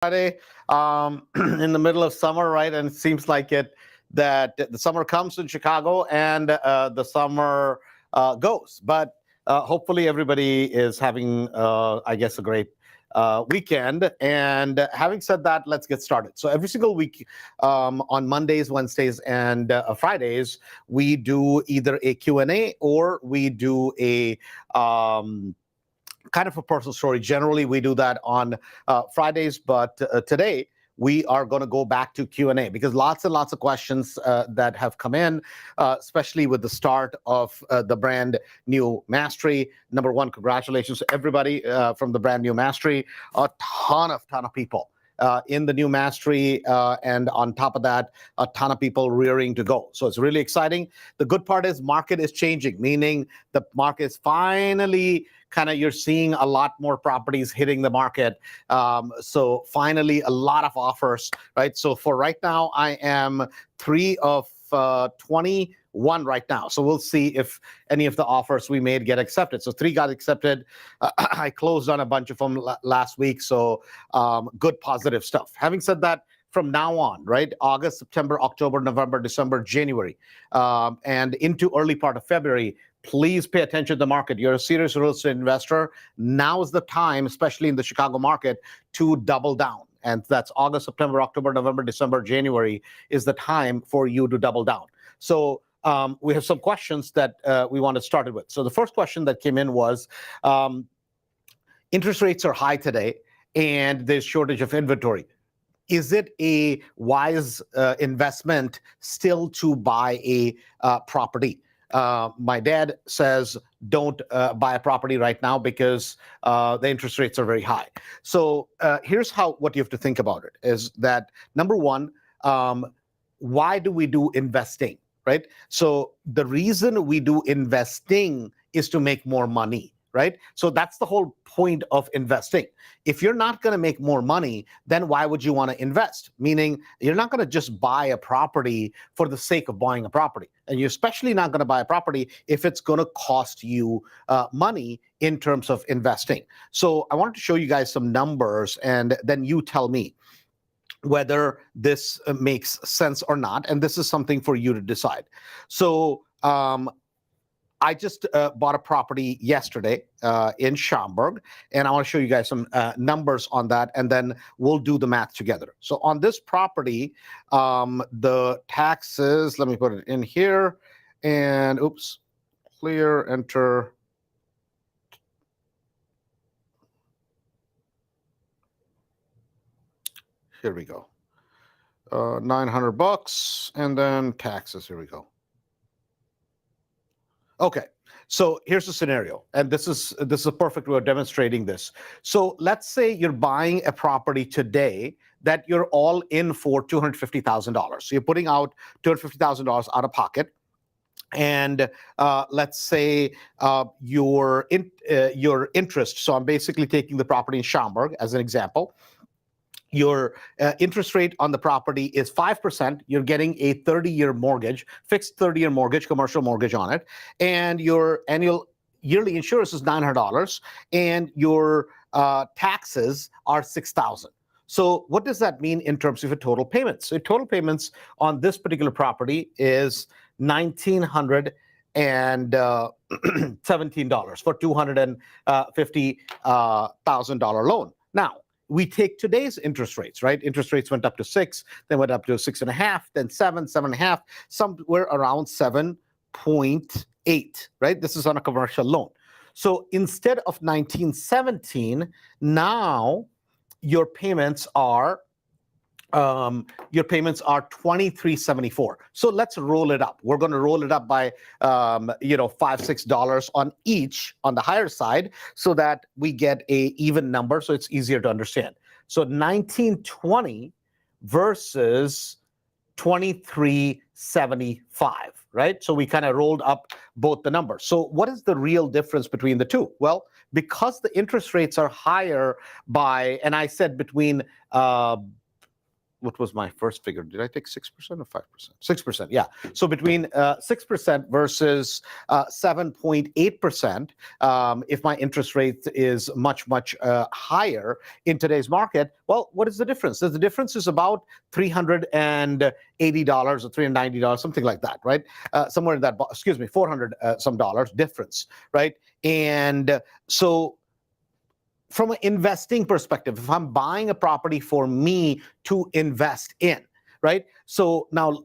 Friday, in the middle of summer, right? And it seems like that the summer comes in Chicago and the summer goes. But hopefully everybody is having, I guess, a great weekend. And having said that, let's get started. So every single week on Mondays, Wednesdays, and Fridays, we do either a Q&A or we do a kind of a personal story. Generally, we do that on Fridays, but today we are going to go back to Q&A because lots and lots of questions that have come in, especially with the start of the brand new Mastery. Number one, congratulations to everybody from the brand new Mastery. A ton of people in the new Mastery, and on top of that, a ton of people rearing to go. So it's really exciting. The good part is market is changing, meaning the market is finally you're seeing a lot more properties hitting the market. So finally, a lot of offers, right? So for right now, I am 3 of 21 right now. So we'll see if any of the offers we made get accepted. So 3 got accepted. I closed on a bunch of them last week. So good, positive stuff. Having said that, from now on, right, August, September, October, November, December, January, and into early part of February, please pay attention to the market. You're a serious real estate investor. Now is the time, especially in the Chicago market, to double down. And that's August, September, October, November, December, January is the time for you to double down. So we have some questions that we want to start with. So the first question that came in was, interest rates are high today and there's shortage of inventory. Is it a wise investment still to buy a property? My dad says don't buy a property right now because the interest rates are very high. So here's what you have to think about it is that, number one, why do we do investing, right? So the reason we do investing is to make more money, right? So that's the whole point of investing. If you're not going to make more money, then why would you want to invest? Meaning you're not going to just buy a property for the sake of buying a property. And you're especially not going to buy a property if it's going to cost you money in terms of investing. So I wanted to show you guys some numbers, and then you tell me whether this makes sense or not. And this is something for you to decide. So I just bought a property yesterday in Schaumburg, and I want to show you guys some numbers on that, and then we'll do the math together. So on this property, the taxes, let me put it in here, and oops, clear, enter. Here we go. $900, and then taxes, here we go. Okay, so here's the scenario, and this is a perfect way of demonstrating this. So let's say you're buying a property today that you're all in for $250,000. So you're putting out $250,000 out of pocket, and let's say your interest. So I'm basically taking the property in Schaumburg as an example. Your interest rate on the property is 5%. You're getting a 30-year mortgage, fixed 30-year mortgage, commercial mortgage on it. And your yearly insurance is $900. And your taxes are $6,000. So what does that mean in terms of your total payments? So your total payments on this particular property is $1,917 for $250,000 loan. Now, we take today's interest rates, right? Interest rates went up to 6, then went up to 6.5, then 7, 7.5, somewhere around 7.8, right? This is on a commercial loan. So instead of 1917, now your payments are $2374. So let's roll it up. We're going to roll it up by $5, $6 on each on the higher side, so that we get a even number, so it's easier to understand. So 1920 versus 2375, right? So we kind of rolled up both the numbers. So what is the real difference between the two? Well, because the interest rates are higher by, and I said between what was my first figure? Did I take 6% or 5%? 6%, yeah. So between 6% versus 7.8%, if my interest rate is much, much higher in today's market, well, what is the difference? The difference is about $380 or $390, something like that, right? Somewhere in that, excuse me, 400 some dollars difference, right? And so from an investing perspective, if I'm buying a property for me to invest in, right? So now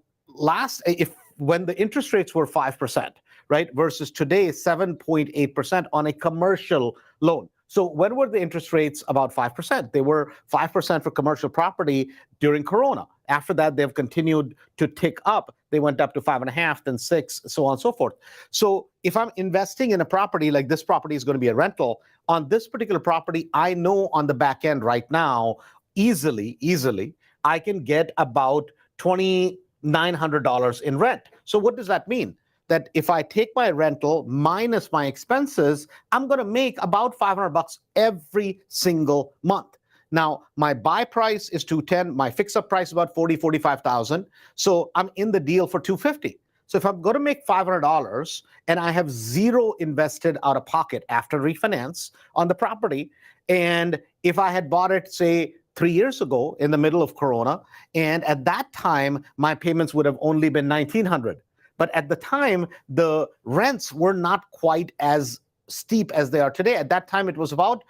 when the interest rates were 5%, right, versus today 7.8% on a commercial loan. So when were the interest rates about 5%? They were 5% for commercial property during Corona. After that, they've continued to tick up. They went up to 5.5, then 6, so on and so forth. So if I'm investing in a property, like this property is going to be a rental, on this particular property, I know on the back end right now, easily, I can get about $2,900 in rent. So what does that mean? That if I take my rental minus my expenses, I'm going to make about $500 every single month. Now, my buy price is $210. My fix-up price is about $45,000. So I'm in the deal for $250. So if I'm going to make $500 and I have zero invested out of pocket after refinance on the property, and if I had bought it, say, 3 years ago in the middle of Corona, and at that time, my payments would have only been $1,900. But at the time, the rents were not quite as steep as they are today. At that time, it was about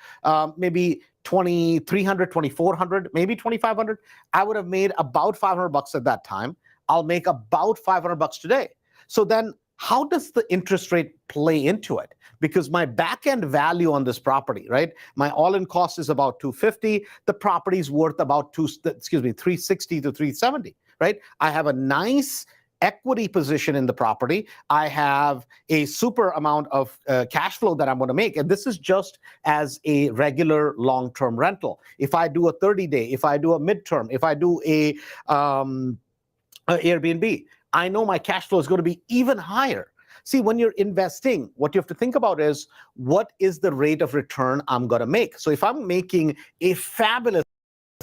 maybe $2,300, $2,400, maybe $2,500. I would have made about $500 at that time. I'll make about $500 today. So then how does the interest rate play into it? Because my back end value on this property, right? My all-in cost is about $250. The property is worth about $360 to $370, right? I have a nice equity position in the property. I have a super amount of cash flow that I'm going to make. And this is just as a regular long-term rental. If I do a 30-day, if I do a midterm, if I do a Airbnb, I know my cash flow is going to be even higher. See, when you're investing, what you have to think about is, what is the rate of return I'm going to make? So if I'm making a fabulous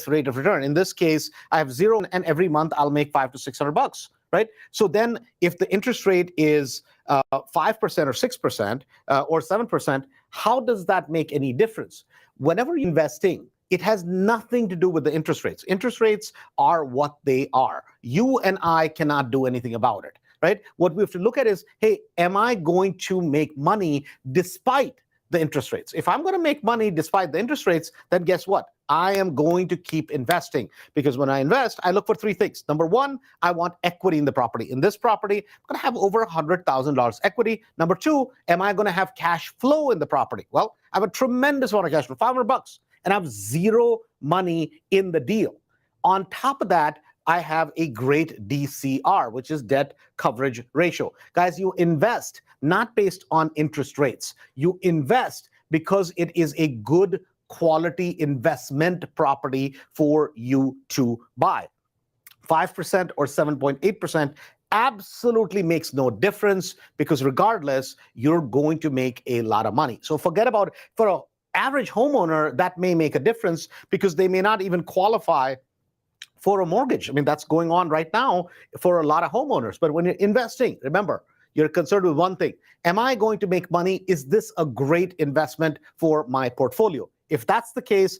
rate of return, in this case, I have zero, and every month I'll make $500 to $600, right? So then if the interest rate is 5% or 6% or 7%, how does that make any difference? Whenever you're investing, it has nothing to do with the interest rates. Interest rates are what they are. You and I cannot do anything about it, right? What we have to look at is, hey, am I going to make money despite the interest rates? If I'm going to make money despite the interest rates, then guess what? I am going to keep investing, because when I invest, I look for three things. Number one, I want equity in the property. In this property, I'm going to have over $100,000 equity. Number two, am I going to have cash flow in the property? Well, I have a tremendous amount of cash flow, $500, and I have zero money in the deal. On top of that, I have a great DCR, which is debt coverage ratio. Guys, you invest not based on interest rates. You invest because it is a good quality investment property for you to buy. 5% or 7.8% absolutely makes no difference, because regardless, you're going to make a lot of money. So forget about it. For an average homeowner, that may make a difference, because they may not even qualify for a mortgage. I mean, that's going on right now for a lot of homeowners. But when you're investing, remember, you're concerned with one thing. Am I going to make money? Is this a great investment for my portfolio? If that's the case,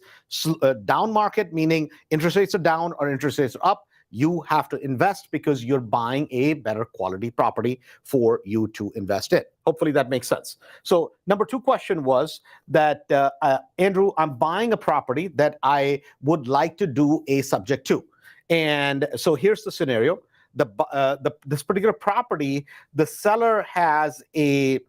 down market, meaning interest rates are down or interest rates are up, you have to invest, because you're buying a better quality property for you to invest in. Hopefully that makes sense. So number two question was that, Andrew, I'm buying a property that I would like to do a subject to. And so here's the scenario. This particular property, the seller has a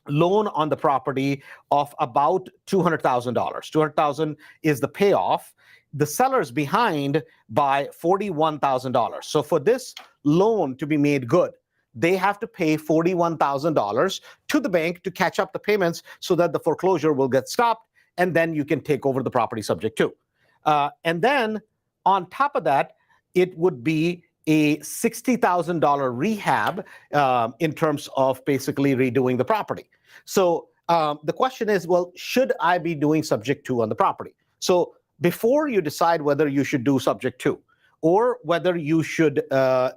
loan on the property of about $200,000. $200,000 is the payoff. The seller's behind by $41,000. So for this loan to be made good, they have to pay $41,000 to the bank to catch up the payments, so that the foreclosure will get stopped, and then you can take over the property subject to. And then on top of that, it would be a $60,000 rehab in terms of basically redoing the property. So the question is, well, should I be doing subject to on the property? So before you decide whether you should do subject to, or whether you should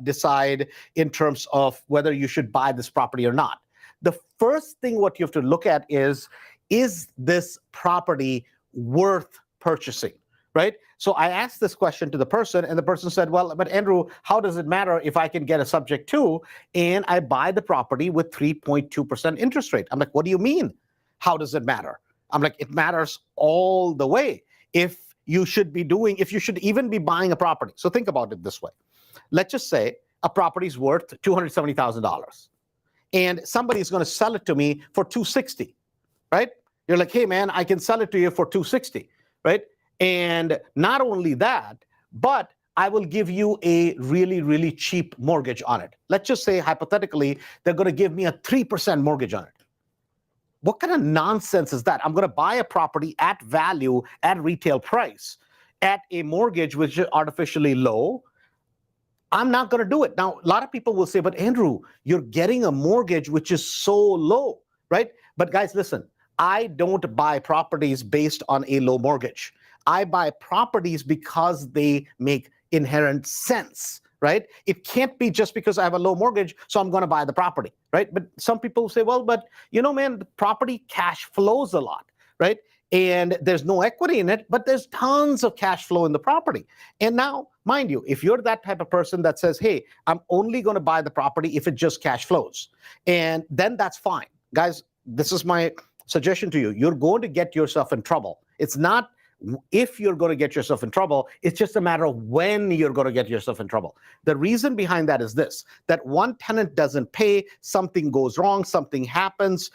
decide in terms of whether you should buy this property or not. The first thing what you have to look at is this property worth purchasing, right? So I asked this question to the person, and the person said, well, but Andrew, how does it matter if I can get a subject to and I buy the property with 3.2% interest rate? I'm like, what do you mean? How does it matter? I'm like, it matters all the way. If you should even be buying a property. So think about it this way. Let's just say a property is worth $270,000 and somebody is going to sell it to me for $260,000, right? You're like, hey man, I can sell it to you for $260,000, right? And not only that, but I will give you a really, really cheap mortgage on it. Let's just say, hypothetically, they're going to give me a 3% mortgage on it. What kind of nonsense is that? I'm going to buy a property at value, at retail price, at a mortgage which is artificially low. I'm not going to do it. Now, a lot of people will say, but Andrew, you're getting a mortgage which is so low, right? But guys, listen, I don't buy properties based on a low mortgage. I buy properties because they make inherent sense, right? It can't be just because I have a low mortgage, so I'm going to buy the property, right? But some people say, well, but man, the property cash flows a lot, right? And there's no equity in it, but there's tons of cash flow in the property. And now, mind you, if you're that type of person that says, hey, I'm only going to buy the property if it just cash flows, and then that's fine. Guys, this is my suggestion to you. You're going to get yourself in trouble. It's not if you're going to get yourself in trouble, it's just a matter of when you're going to get yourself in trouble. The reason behind that is this, that one tenant doesn't pay, something goes wrong, something happens,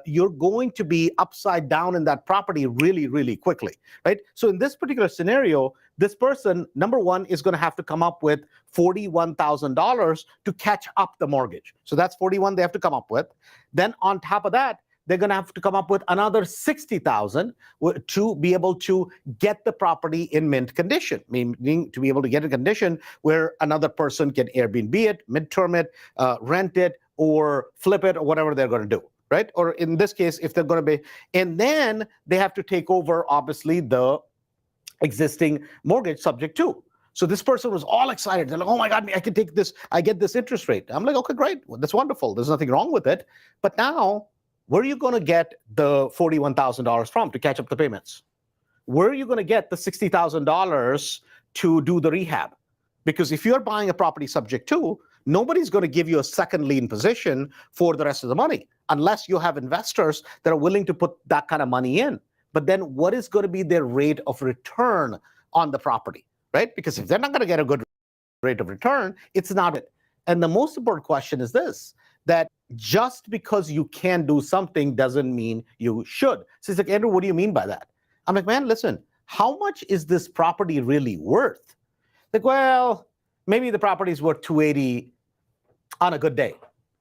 you're going to be upside down in that property really, really quickly, right? So in this particular scenario, this person, number one, is going to have to come up with $41,000 to catch up the mortgage. So that's 41 they have to come up with. Then on top of that, they're going to have to come up with another $60,000 to be able to get the property in mint condition, meaning to be able to get a condition where another person can Airbnb it, midterm it, rent it, or flip it, or whatever they're going to do, right? Or in this case, if they're going to be, and then they have to take over, obviously, the existing mortgage subject to. So this person was all excited. They're like, oh my God, I can take this, I get this interest rate. I'm like, okay, great. Well, that's wonderful. There's nothing wrong with it. But now, where are you going to get the $41,000 from to catch up the payments? Where are you going to get the $60,000 to do the rehab? Because if you're buying a property subject to, nobody's going to give you a second lien position for the rest of the money, unless you have investors that are willing to put that kind of money in. But then what is going to be their rate of return on the property, right? Because if they're not going to get a good rate of return, it's not it. And the most important question is this, that just because you can do something doesn't mean you should. So he's like, Andrew, what do you mean by that? I'm like, man, listen, how much is this property really worth? Like, well, maybe the property is worth $280 on a good day.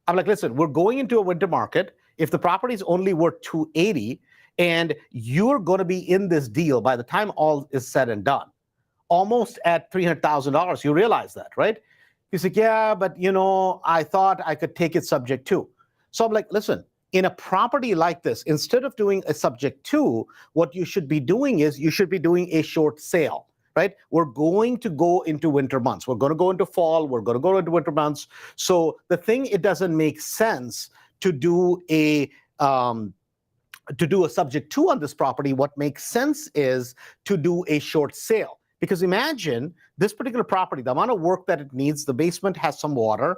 I'm like, listen, we're going into a winter market. If the property is only worth $280 and you're going to be in this deal by the time all is said and done, almost at $300,000, you realize that, right? He's like, yeah, but I thought I could take it subject to. So I'm like, listen, in a property like this, instead of doing a subject to, what you should be doing is you should be doing a short sale, right? We're going to go into winter months. We're going to go into fall. We're going to go into winter months. So the thing, it doesn't make sense to do a subject to on this property. What makes sense is to do a short sale. Because imagine this particular property, the amount of work that it needs, the basement has some water,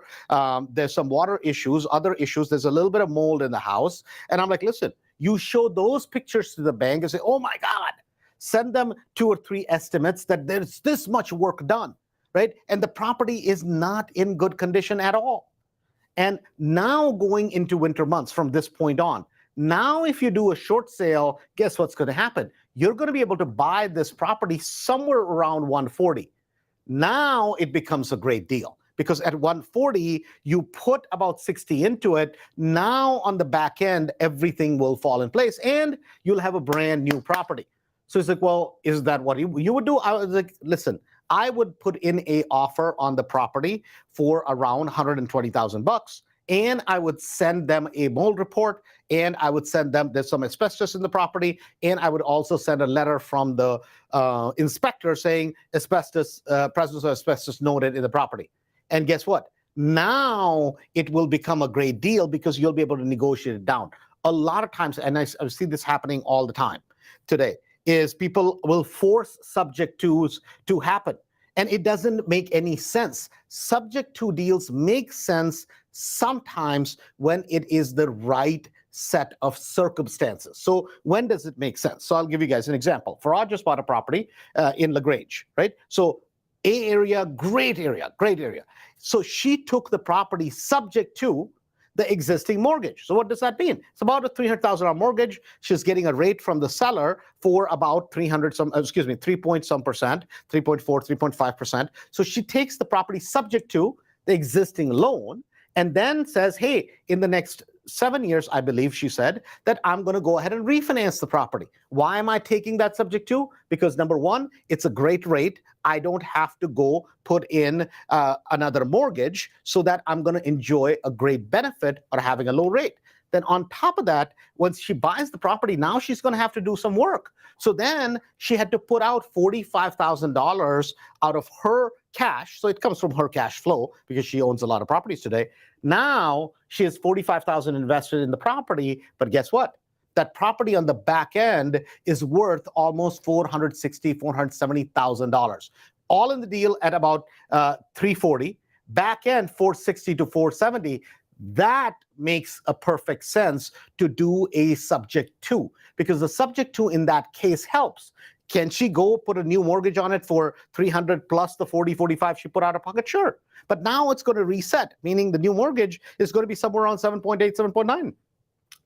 there's some water issues, other issues, there's a little bit of mold in the house. And I'm like, listen, you show those pictures to the bank and say, oh my God, send them 2 or 3 estimates that there's this much work done, right? And the property is not in good condition at all. And now going into winter months from this point on, now if you do a short sale, guess what's going to happen? You're going to be able to buy this property somewhere around 140. Now it becomes a great deal because at 140, you put about 60 into it. Now on the back end, everything will fall in place and you'll have a brand new property. So it's like, well, is that what you would do? I was like, listen, I would put in a offer on the property for around $120,000. and I would send them a mold report, and I would send them, there's some asbestos in the property, and I would also send a letter from the inspector saying asbestos, presence of asbestos noted in the property. And guess what? Now it will become a great deal because you'll be able to negotiate it down. A lot of times, and I see this happening all the time today, is people will force subject twos to happen. And it doesn't make any sense. Subject to deals make sense sometimes when it is the right set of circumstances. So when does it make sense? So I'll give you guys an example. Farad just bought a property in LaGrange, right? So A area, great area, great area. So she took the property subject to the existing mortgage. So what does that mean? It's about a $300,000 mortgage. She's getting a rate from the seller for about 3 point some percent, 3.4, 3.5%. So she takes the property subject to the existing loan and then says, hey, in the next 7 years, I believe she said, that I'm going to go ahead and refinance the property. Why am I taking that subject to? Because number one, it's a great rate. I don't have to go put in another mortgage, so that I'm going to enjoy a great benefit of having a low rate. Then on top of that, once she buys the property, now she's going to have to do some work. So then she had to put out $45,000 out of her cash. So it comes from her cash flow because she owns a lot of properties today. Now she has $45,000 invested in the property, but guess what? That property on the back end is worth almost $460,000, $470,000. All in the deal at about $340,000. Back end $460,000 to $470,000. That makes a perfect sense to do a subject to, because the subject to in that case helps. Can she go put a new mortgage on it for $300,000 plus the $40,000, $45,000 she put out of pocket? Sure. But now it's going to reset, meaning the new mortgage is going to be somewhere around 7.8, 7.9.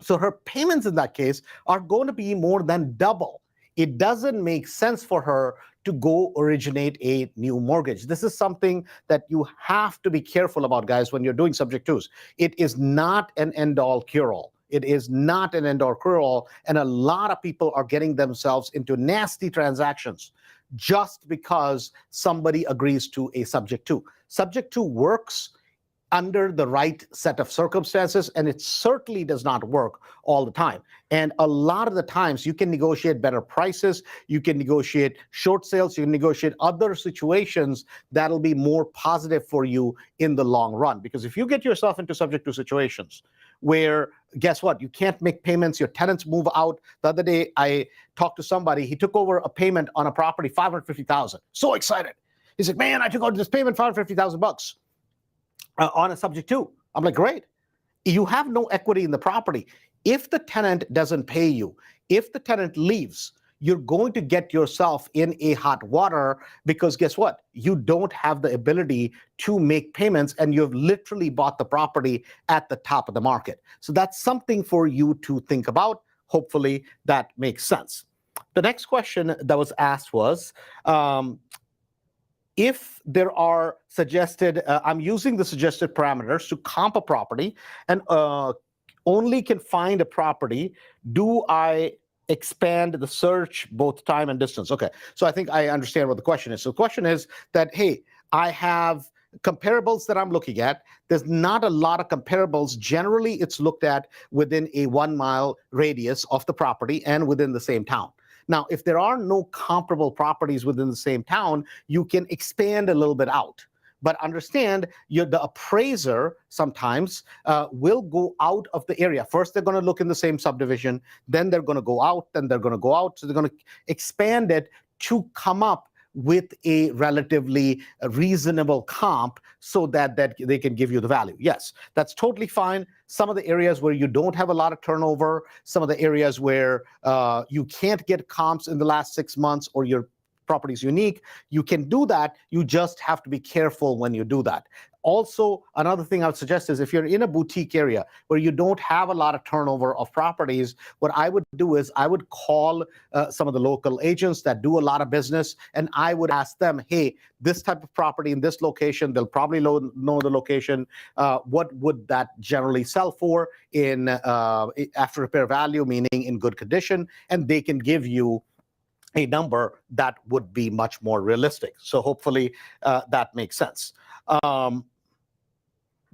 So her payments in that case are going to be more than double. It doesn't make sense for her to go originate a new mortgage. This is something that you have to be careful about, guys, when you're doing subject twos. It is not an end-all cure-all. It is not an end-all cure-all, and a lot of people are getting themselves into nasty transactions just because somebody agrees to a subject to. Subject to works under the right set of circumstances, and it certainly does not work all the time. And a lot of the times you can negotiate better prices, you can negotiate short sales, you can negotiate other situations that'll be more positive for you in the long run. Because if you get yourself into subject to situations where, guess what, you can't make payments, your tenants move out. The other day I talked to somebody, he took over a payment on a property, $550,000. So excited. He's like, man, I took out this payment, $550,000. On a subject to. I'm like, great. You have no equity in the property. If the tenant doesn't pay you, if the tenant leaves, you're going to get yourself in a hot water, because guess what? You don't have the ability to make payments, and you've literally bought the property at the top of the market. So that's something for you to think about. Hopefully that makes sense. The next question that was asked was, if there are suggested, I'm using the suggested parameters to comp a property and only can find a property, do I expand the search both time and distance? Okay, so I think I understand what the question is. So the question is that, hey, I have comparables that I'm looking at. There's not a lot of comparables. Generally, it's looked at within a 1 mile radius of the property and within the same town. Now, if there are no comparable properties within the same town, you can expand a little bit out. But understand, the appraiser sometimes will go out of the area. First, they're going to look in the same subdivision. Then they're going to go out. Then they're going to go out. So they're going to expand it to come up with a relatively reasonable comp so that they can give you the value. Yes, that's totally fine. Some of the areas where you don't have a lot of turnover, some of the areas where you can't get comps in the last 6 months or your property is unique, you can do that. You just have to be careful when you do that. Also, another thing I would suggest is if you're in a boutique area where you don't have a lot of turnover of properties, what I would do is I would call some of the local agents that do a lot of business, and I would ask them, hey, this type of property in this location, they'll probably know the location. What would that generally sell for in after repair value, meaning in good condition? And they can give you a number that would be much more realistic. So hopefully that makes sense.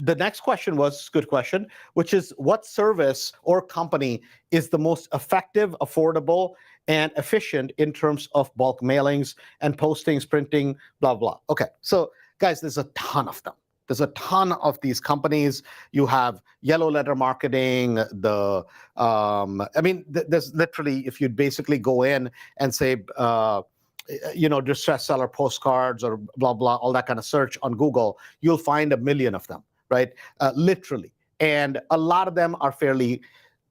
The next question was, good question, which is what service or company is the most effective, affordable, and efficient in terms of bulk mailings and postings, printing, blah, blah. Okay, so guys, there's a ton of them. There's a ton of these companies. You have Yellow Letter Marketing, there's literally, if you basically go in and say, distress seller postcards or blah, blah, all that kind of search on Google, you'll find a million of them, right? Literally. And a lot of them are fairly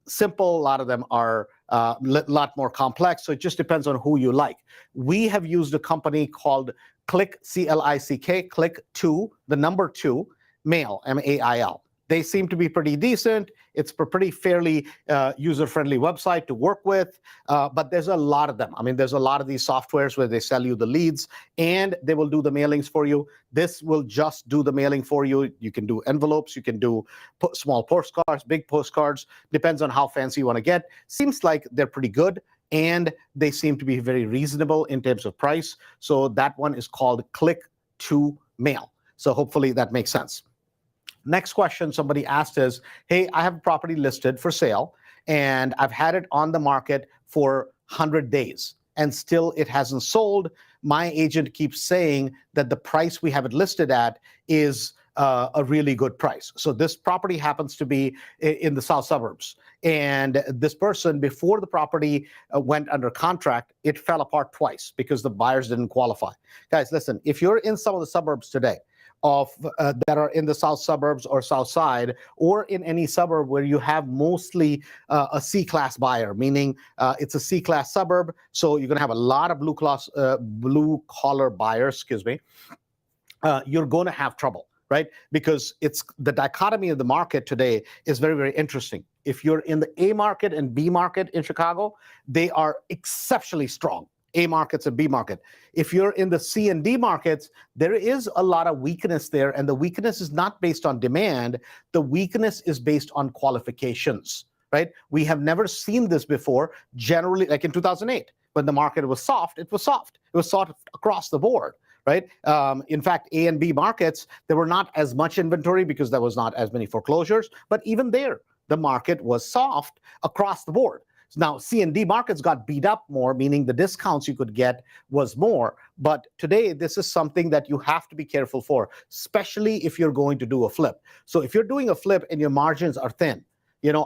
simple. A lot of them are a lot more complex. So it just depends on who you like. We have used a company called Click, C-L-I-C-K, Click 2, the number 2, Mail, M-A-I-L. They seem to be pretty decent. It's a pretty fairly user-friendly website to work with, but there's a lot of them. I mean, there's a lot of these softwares where they sell you the leads and they will do the mailings for you. This will just do the mailing for you. You can do envelopes, you can do small postcards, big postcards, depends on how fancy you want to get. Seems like they're pretty good and they seem to be very reasonable in terms of price. So that one is called Click to Mail. So hopefully that makes sense. Next question somebody asked is, hey, I have a property listed for sale and I've had it on the market for 100 days and still it hasn't sold. My agent keeps saying that the price we have it listed at is a really good price. So this property happens to be in the south suburbs. And this person, before the property went under contract, it fell apart twice because the buyers didn't qualify. Guys, listen, if you're in some of the suburbs today, that are in the south suburbs or south side, or in any suburb where you have mostly a C-class buyer, meaning it's a C-class suburb, so you're going to have a lot of blue collar buyers, you're going to have trouble, right? Because it's the dichotomy of the market today is very, very interesting. If you're in the A market and B market in Chicago, they are exceptionally strong. A markets and B market. If you're in the C and D markets, there is a lot of weakness there, and the weakness is not based on demand. The weakness is based on qualifications, right? We have never seen this before. Generally, like in 2008, when the market was soft, it was soft. It was soft across the board, right? In fact, A and B markets, there were not as much inventory because there was not as many foreclosures, but even there, the market was soft across the board. Now, C and D markets got beat up more, meaning the discounts you could get was more. But today, this is something that you have to be careful for, especially if you're going to do a flip. So if you're doing a flip and your margins are thin,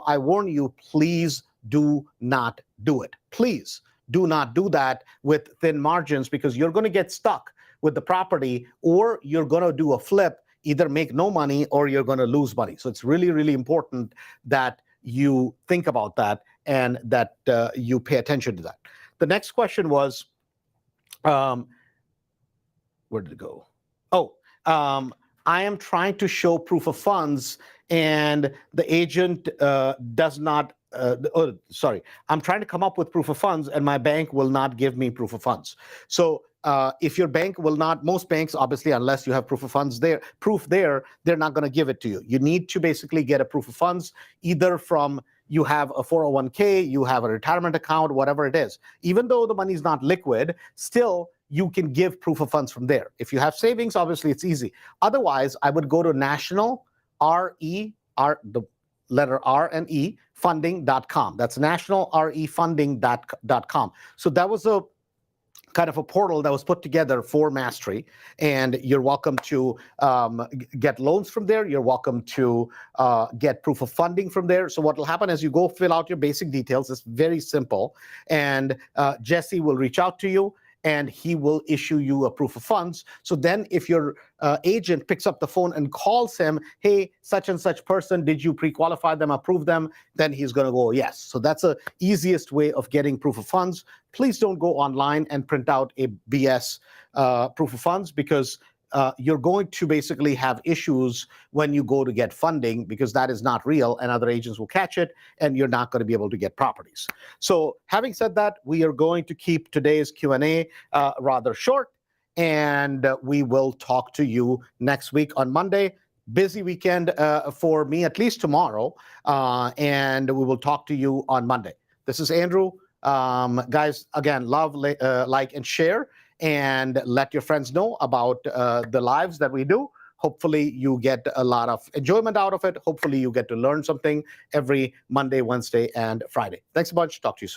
I warn you, please do not do it. Please do not do that with thin margins because you're going to get stuck with the property, or you're going to do a flip, either make no money or you're going to lose money. So it's really, really important that you think about that and that you pay attention to that. The next question was, where did it go? I am trying to show proof of funds and the agent does not, I'm trying to come up with proof of funds and my bank will not give me proof of funds. So if your bank will not, most banks, obviously, unless you have proof of funds there, they're not going to give it to you. You need to basically get a proof of funds, either from you have a 401k, you have a retirement account, whatever it is. Even though the money is not liquid, still you can give proof of funds from there. If you have savings, obviously it's easy. Otherwise, I would go to national, the letter R and E, funding.com. That's nationalrefunding.com. So that was a kind of a portal that was put together for Mastery, and you're welcome to get loans from there. You're welcome to get proof of funding from there. So what will happen is you go fill out your basic details. It's very simple, and Jesse will reach out to you and he will issue you a proof of funds. So then if your agent picks up the phone and calls him, hey, such and such person, did you pre-qualify them, approve them? Then he's going to go, yes. So that's the easiest way of getting proof of funds. Please don't go online and print out a BS proof of funds, because you're going to basically have issues when you go to get funding, because that is not real and other agents will catch it and you're not going to be able to get properties. So having said that, we are going to keep today's Q&A rather short, and we will talk to you next week on Monday. Busy weekend for me, at least tomorrow, and we will talk to you on Monday. This is Andrew. Guys, again, love, like, and share, and let your friends know about the lives that we do. Hopefully you get a lot of enjoyment out of it. Hopefully you get to learn something every Monday, Wednesday, and Friday. Thanks a bunch. Talk to you soon.